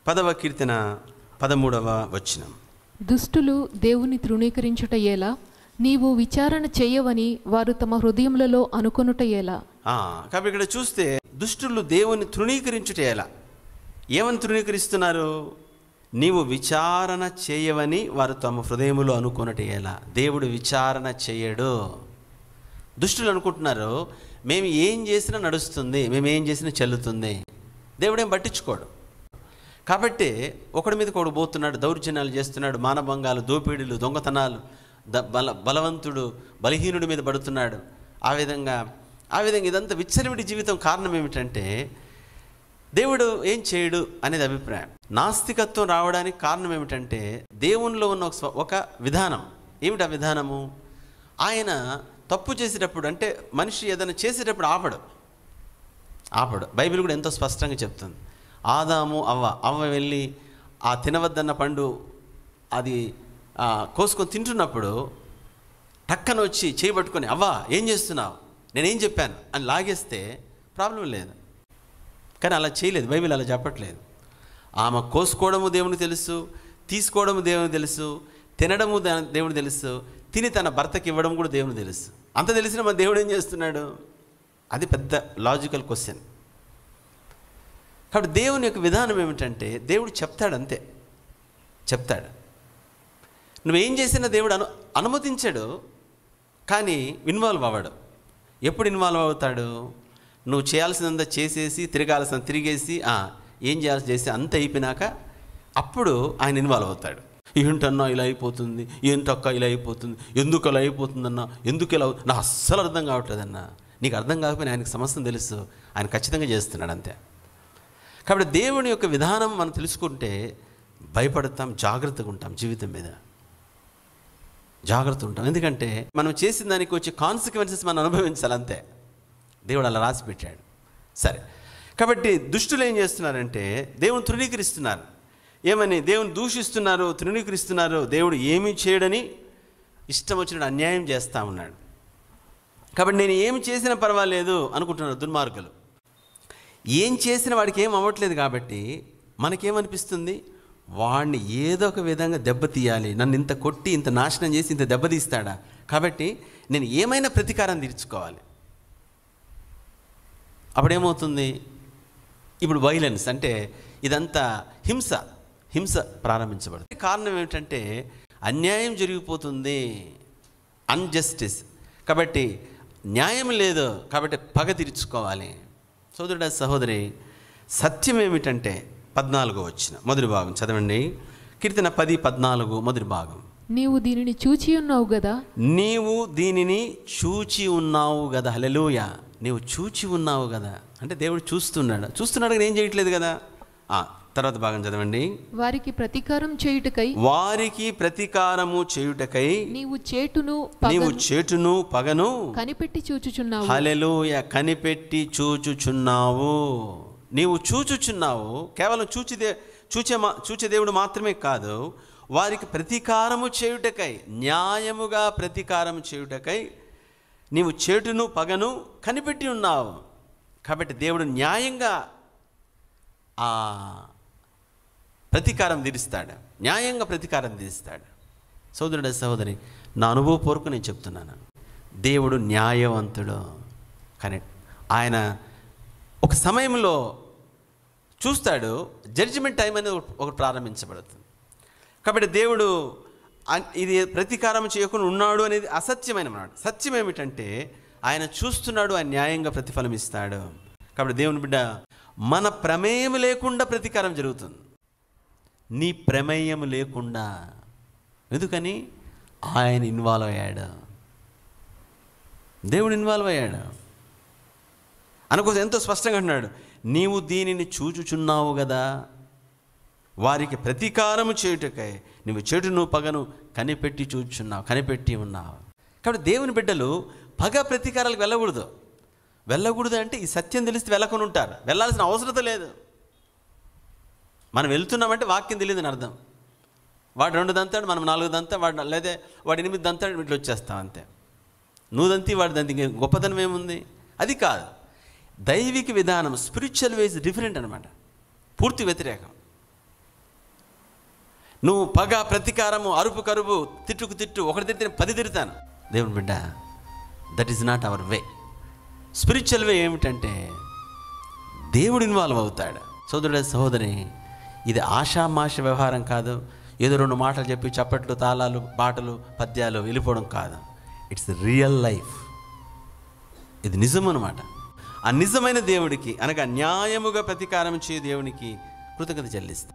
10వ కీర్తన 13వ వచనం. దుష్టులు దేవుని తృణీకరించుట ఎలా, నీవు విచారణ చేయవని వారు తమ హృదయములలో అనుకొనుట ఎలా. కాబట్టి ఇక్కడ చూస్తే దుష్టులు దేవుని తృణీకరించుట ఎలా, ఏమని తృణీకరిస్తున్నారు? నీవు విచారణ చేయవని వారు తమ హృదయములో అనుకొనుట ఎలా. దేవుడు విచారణ చేయడు. దుష్టులు అనుకుంటున్నారు మేము ఏం చేసినా నడుస్తుంది, మేము ఏం చేసినా చెల్లుతుంది. దేవుడేం పట్టించుకోడు. కాబట్టి ఒకడి మీద ఒకడు పోతున్నాడు, దౌర్జన్యాలు చేస్తున్నాడు, మానభంగాలు, దోపిడీలు, దొంగతనాలు, బలవంతుడు బలహీనుడి మీద పడుతున్నాడు. ఆ విధంగా ఇదంతా విచ్చలవిడి జీవితం. కారణం ఏమిటంటే దేవుడు ఏం చేయడు అనేది అభిప్రాయం. నాస్తికత్వం రావడానికి కారణం ఏమిటంటే దేవునిలో ఉన్న ఒక విధానం. ఏమిటి ఆ విధానము? ఆయన తప్పు చేసేటప్పుడు, అంటే మనిషి ఏదైనా చేసేటప్పుడు ఆపడు. బైబిల్ కూడా ఎంతో స్పష్టంగా చెప్తుంది. ఆదాము అవ్వ వెళ్ళి ఆ తినవద్దన్న పండు అది కోసుకొని తింటున్నప్పుడు టక్కన వచ్చి చేయబట్టుకొని, అవ్వ ఏం చేస్తున్నావు, నేనేం చెప్పాను అని లాగేస్తే ప్రాబ్లం లేదు. కానీ అలా చేయలేదు. బైబిల్ అలా చెప్పట్లేదు. ఆమె కోసుకోవడము దేవునికి తెలుసు, తీసుకోవడము దేవునికి తెలుసు, తినడము దేవునికి తెలుసు, తిని తన భర్తకి ఇవ్వడం కూడా దేవునికి తెలుసు. అంత తెలిసిన మన దేవుడు ఏం చేస్తున్నాడు? అది పెద్ద లాజికల్ క్వశ్చన్. కాబట్టి దేవుని యొక్క విధానం ఏమిటంటే దేవుడు చెప్తాడు, అంతే చెప్తాడు. నువ్వేం చేసినా దేవుడు అనుమతించాడు, కానీ ఇన్వాల్వ్ అవ్వడు. ఎప్పుడు ఇన్వాల్వ్ అవుతాడు? నువ్వు చేయాల్సినంత చేసేసి తిరిగేసి ఏం చేయాల్సి చేసి అంత అయిపోయినాక అప్పుడు ఆయన ఇన్వాల్వ్ అవుతాడు. ఏంటన్నా ఇలా అయిపోతుంది, ఏంటక్క ఇలా అయిపోతుంది, ఎందుకు అలా అయిపోతుందన్నా, ఎందుకు ఇలా నాకు అస్సలు అర్థం కావట్లేదన్నా. నీకు అర్థం కాకపోయినా ఆయనకు సమస్తం తెలుసు, ఆయన ఖచ్చితంగా చేస్తున్నాడు, అంతే. కాబట్టి దేవుని యొక్క విధానం మనం తెలుసుకుంటే భయపడతాం, జాగ్రత్తగా ఉంటాం, జీవితం మీద జాగ్రత్త ఉంటాం. ఎందుకంటే మనం చేసిన దానికి వచ్చే కాన్సిక్వెన్సెస్ మనం అనుభవించాలి, అంతే. దేవుడు అలా రాసి పెట్టాడు. సరే, కాబట్టి దుష్టులు ఏం చేస్తున్నారంటే దేవుని తృణీకరిస్తున్నారు. ఏమని? దేవుని దూషిస్తున్నారు, తృణీకరిస్తున్నారు. దేవుడు ఏమీ చేయడని ఇష్టం వచ్చినట్టు అన్యాయం చేస్తూ ఉన్నాడు. కాబట్టి నేను ఏమి చేసినా పర్వాలేదు అనుకుంటున్నారు దుర్మార్గులు. ఏం చేసిన వాడికి ఏం అవ్వట్లేదు కాబట్టి మనకేమనిపిస్తుంది? వాడిని ఏదో ఒక విధంగా దెబ్బతీయాలి, నన్ను ఇంత కొట్టి ఇంత నాశనం చేసి ఇంత దెబ్బతీస్తాడా, కాబట్టి నేను ఏమైనా ప్రతీకారం తీర్చుకోవాలి. అప్పుడేమవుతుంది? ఇప్పుడు వైలెన్స్ అంటే ఇదంతా హింస ప్రారంభించబడుతుంది. కారణం ఏమిటంటే అన్యాయం జరిగిపోతుంది, అన్జస్టిస్. కాబట్టి న్యాయం లేదు, కాబట్టి పగ తీర్చుకోవాలి. సోదరుడా సహోదరి, సత్యం ఏమిటంటే 14వ వచనం మొదటి భాగం చదవండి. కీర్తన 10:14 మొదటి భాగం. నీవు దీనిని చూచి ఉన్నావు కదా. నీవు దీనిని చూచి ఉన్నావు కదా. హల్లెలూయా. నీవు చూచి ఉన్నావు కదా అంటే దేవుడు చూస్తున్నాడు కానీ ఏం చేయట్లేదు కదా. తర్వాత భాగం చదవండి. వారికి ప్రతీకారము చేయుటకై నీవు చేటును పగను కనిపెట్టి చూచుచున్నావు. హల్లెలూయా. కనిపెట్టి చూచుచున్నావు. నీవు చూచుచున్నావు. కేవలం చూచే దేవుడు మాత్రమే కాదు, వారికి ప్రతీకారము చేయుటకై, న్యాయముగా ప్రతీకారం చేయుటకై నీవు చేటును పగను కనిపెట్టి ఉన్నావు. కాబట్టి దేవుడు న్యాయంగా ప్రతీకారం తీరుస్తాడు, న్యాయంగా ప్రతీకారం తీరుస్తాడు. సోదరుడు సహోదరి, నా అనుభవపూర్వకంగా నేను చెప్తున్నాను, దేవుడు న్యాయవంతుడు. కానీ ఆయన ఒక సమయంలో చూస్తాడు, జడ్జిమెంట్ టైం అనేది ఒకటి ప్రారంభించబడుతుంది. కాబట్టి దేవుడు ఇది ప్రతీకారం చేయకుండా ఉన్నాడు అనేది అసత్యమైన మాట. సత్యం ఏమిటంటే ఆయన చూస్తున్నాడు, ఆయన న్యాయంగా ప్రతిఫలం ఇస్తాడు. కాబట్టి దేవుని బిడ్డ, మన ప్రమేయం లేకుండా ప్రతీకారం జరుగుతుంది. నీ ప్రమేయం లేకుండా. ఎందుకని? ఆయన ఇన్వాల్వ్ అయ్యాడు, దేవుడు ఇన్వాల్వ్ అయ్యాడు. అనుకోసం ఎంతో స్పష్టంగా అంటున్నాడు, నీవు దీనిని చూచుచున్నావు కదా, వారికి ప్రతీకారము చేయుటకై నువ్వు చెడును పగను కనిపెట్టి చూచుచున్నావు, కనిపెట్టి ఉన్నావు. కాబట్టి దేవుని బిడ్డలు పగ ప్రతీకారాలకు వెళ్ళకూడదు అంటే ఈ సత్యం తెలిస్తే వెళ్ళకొని ఉంటారు. వెళ్ళాల్సిన అవసరం లేదు. మనం వెళ్తున్నామంటే వాక్యం తెలియదని అర్థం. వాడు 2 దంతాడు, మనం 4 దంతా, వాడు 8 దంతాడు, వీటిలో వచ్చేస్తాం అంతే. నువ్వు దంతి వాడు దంతి, గొప్పతనం ఏముంది? అది కాదు. దైవిక విధానం, స్పిరిచువల్ వేస్ డిఫరెంట్ అనమాట, పూర్తి వ్యతిరేకం. నువ్వు పగ, ప్రతీకారము, అరుపు కరుపు, తిట్టుకు తిట్టు, ఒకటి తిట్టిన 10 తిడతాను. దేవుని బిడ్డ, that is not our way. Spiritual వే ఏమిటంటే దేవుడు ఇన్వాల్వ్ అవుతాడు. సోదరుడ, సహోదరి, ఇది ఆషామాష వ్యవహారం కాదు. ఏదో 2 మాటలు చెప్పి చప్పట్లు, తాళాలు, పాటలు, పద్యాలు వెళ్ళిపోవడం కాదు. It's real life. ఇది నిజం అన్నమాట. ఆ నిజమైన దేవుడికి అనగా న్యాయముగా ప్రతీకారం చేయు దేవునికి కృతజ్ఞత చెల్లిస్తాం.